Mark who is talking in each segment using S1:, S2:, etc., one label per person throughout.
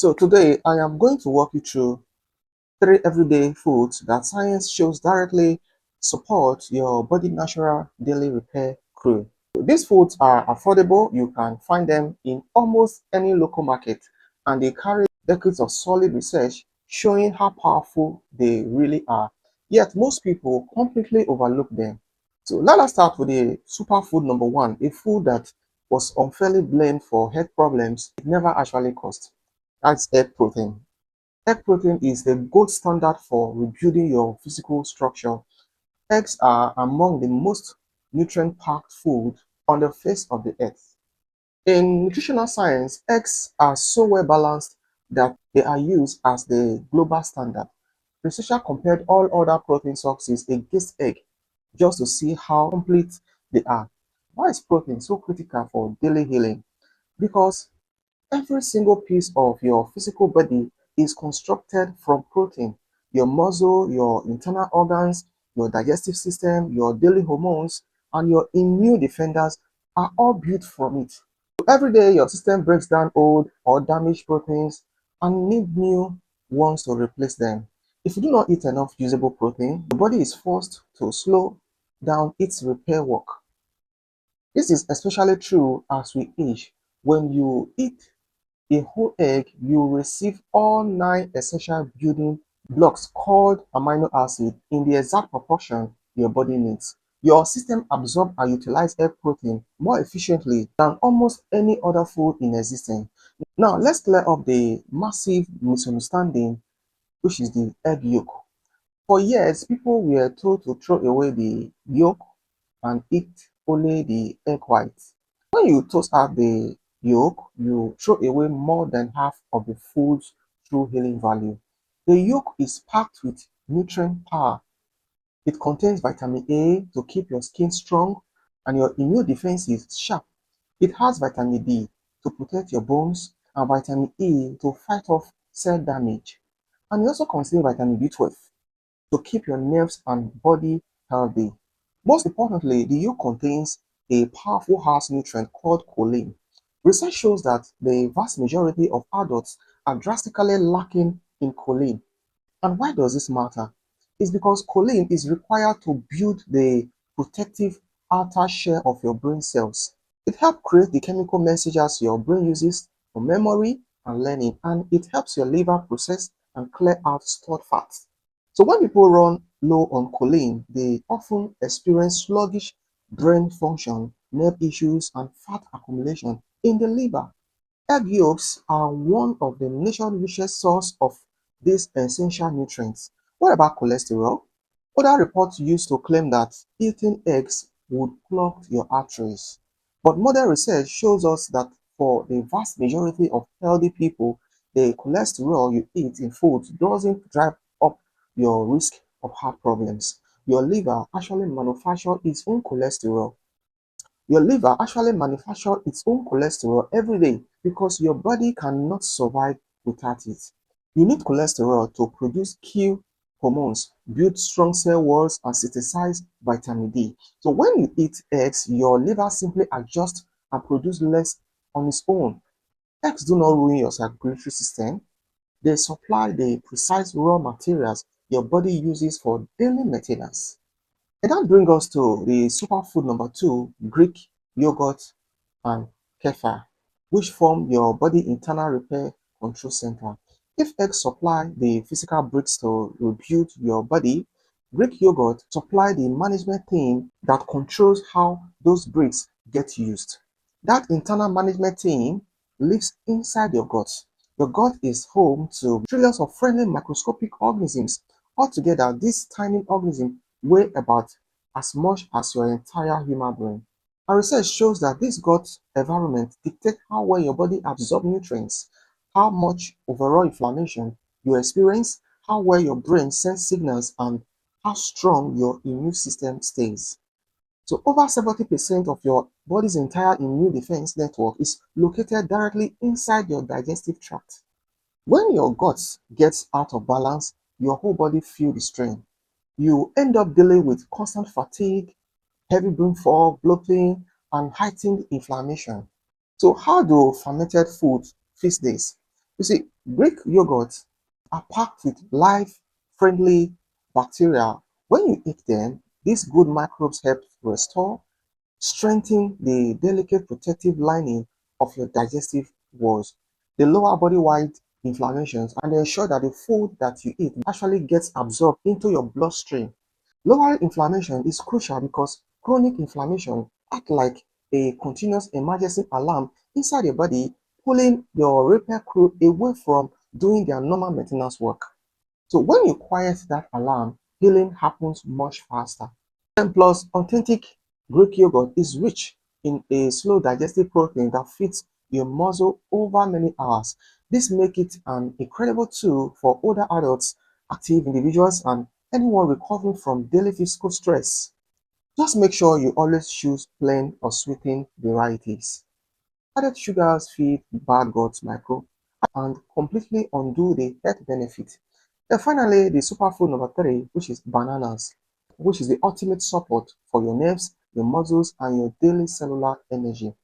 S1: So today I am going to walk you through three everyday foods that science shows directly support your body natural daily repair crew. These foods are affordable. You can find them in almost any local market, and they carry decades of solid research showing how powerful they really are. Yet most people completely overlook them. So let us start with the superfood number one, a food that was unfairly blamed for health problems it never actually caused. That's egg protein. Egg protein is the gold standard for rebuilding your physical structure. Eggs are among the most nutrient-packed food on the face of the earth. In nutritional science, eggs are so well balanced that they are used as the global standard. Researchers compared all other protein sources against egg just to see how complete they are. Why is protein so critical for daily healing? Because every single piece of your physical body is constructed from protein. Your muscle, your internal organs, your digestive system, your daily hormones, and your immune defenders are all built from it. So every day, your system breaks down old or damaged proteins and need new ones to replace them. If you do not eat enough usable protein, the body is forced to slow down its repair work. This is especially true as we age. When you eat a whole egg, you receive all nine essential building blocks called amino acid in the exact proportion your body needs. Your system absorbs and utilizes egg protein more efficiently than almost any other food in existence. Now, let's clear up the massive misunderstanding, which is the egg yolk. For years, people were told to throw away the yolk and eat only the egg whites. When you toast out the yolk, you throw away more than half of the food's true healing value. The yolk is packed with nutrient power. It contains vitamin A to keep your skin strong and your immune defenses sharp. It has vitamin D to protect your bones and vitamin E to fight off cell damage. And it also contains vitamin B12 to keep your nerves and body healthy. Most importantly, the yolk contains a powerful house nutrient called choline. Research shows that the vast majority of adults are drastically lacking in choline. And why does this matter? It's because choline is required to build the protective outer shell of your brain cells. It helps create the chemical messages your brain uses for memory and learning, and it helps your liver process and clear out stored fats. So when people run low on choline, they often experience sluggish brain function, nerve issues, and fat accumulation in the liver. Egg yolks are one of the nature's richest sources of these essential nutrients. What about cholesterol? Other reports used to claim that eating eggs would clog your arteries. But modern research shows us that for the vast majority of healthy people, the cholesterol you eat in food doesn't drive up your risk of heart problems. Your liver actually manufactures its own cholesterol. Your liver actually manufactures its own cholesterol every day because your body cannot survive without it. You need cholesterol to produce key hormones, build strong cell walls, and synthesize vitamin D. So when you eat eggs, your liver simply adjusts and produces less on its own. Eggs do not ruin your circulatory system. They supply the precise raw materials your body uses for daily maintenance. And that brings us to the superfood number two, Greek yogurt and kefir, which form your body internal repair control center. If eggs supply the physical bricks to rebuild your body, Greek yogurt supply the management team that controls how those bricks get used. That internal management team lives inside your gut. Your gut is home to trillions of friendly microscopic organisms. Altogether, these tiny organisms weigh about as much as your entire human brain. And research shows that this gut environment dictates how well your body absorbs nutrients, how much overall inflammation you experience, how well your brain sends signals, and how strong your immune system stays. So over 70% of your body's entire immune defense network is located directly inside your digestive tract. When your gut gets out of balance, your whole body feels the strain. You end up dealing with constant fatigue, heavy brain fog, bloating, and heightened inflammation. So how do fermented foods fix this? You see, Greek yogurts are packed with life-friendly bacteria. When you eat them, these good microbes help restore, strengthen the delicate protective lining of your digestive walls. They lower body-wide inflammations and they ensure that the food that you eat actually gets absorbed into your bloodstream. Lowering inflammation is crucial because chronic inflammation acts like a continuous emergency alarm inside your body, pulling your repair crew away from doing their normal maintenance work. So when you quiet that alarm, healing happens much faster. And plus, authentic Greek yogurt is rich in a slow digestive protein that feeds your muscle over many hours. This makes it an incredible tool for older adults, active individuals, and anyone recovering from daily physical stress. Just make sure you always choose plain or sweetened varieties. Added sugars feed bad gut micro and completely undo the health benefit. Then finally, the superfood number three, which is bananas, which is the ultimate support for your nerves, your muscles, and your daily cellular energy.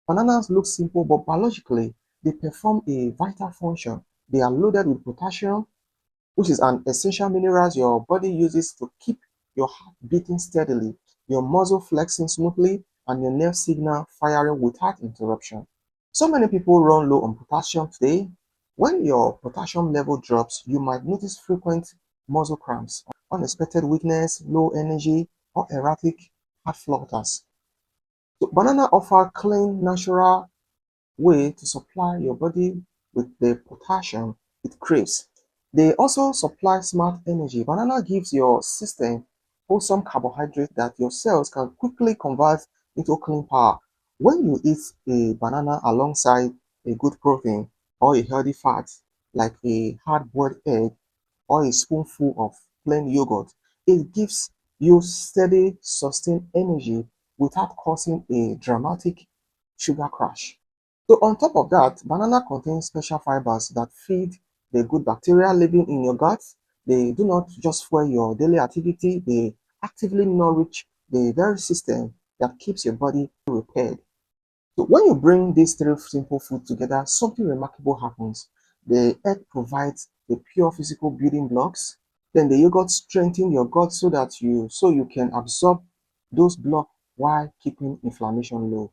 S1: Bananas look simple, but biologically, they perform a vital function. They are loaded with potassium, which is an essential mineral your body uses to keep your heart beating steadily, your muscle flexing smoothly, and your nerve signal firing without interruption. So many people run low on potassium today. When your potassium level drops, you might notice frequent muscle cramps, unexpected weakness, low energy, or erratic heart flutters. So banana offer clean, natural way to supply your body with the potassium it craves. They also supply smart energy. Banana gives your system wholesome carbohydrate that your cells can quickly convert into clean power. When you eat a banana alongside a good protein or a healthy fat, like a hard-boiled egg or a spoonful of plain yogurt, it gives you steady, sustained energy without causing a dramatic sugar crash. So on top of that, banana contains special fibers that feed the good bacteria living in your gut. They do not just fuel your daily activity, they actively nourish the very system that keeps your body repaired. So when you bring these three simple foods together, something remarkable happens. The egg provides the pure physical building blocks. Then the yogurt strengthens your gut so you can absorb those blocks while keeping inflammation low.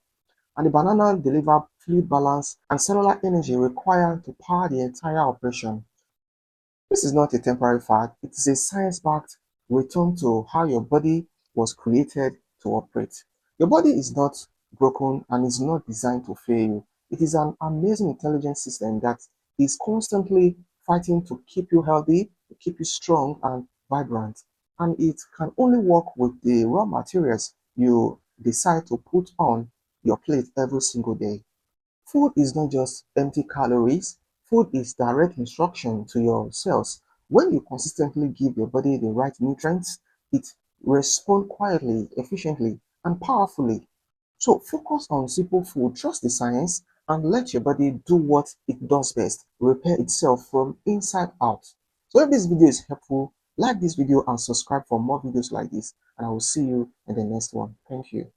S1: And the banana deliver fluid balance and cellular energy required to power the entire operation. This is not a temporary fact, it is a science-backed return to how your body was created to operate. Your body is not broken and is not designed to fail you. It is an amazing intelligent system that is constantly fighting to keep you healthy, to keep you strong and vibrant. And it can only work with the raw materials you decide to put on your plate every single day. Food is not just empty calories, food is direct instruction to your cells. When you consistently give your body the right nutrients, it responds quietly, efficiently, and powerfully. So focus on simple food, trust the science, and let your body do what it does best, repair itself from inside out. So if this video is helpful, like this video and subscribe for more videos like this, and I will see you in the next one. Thank you.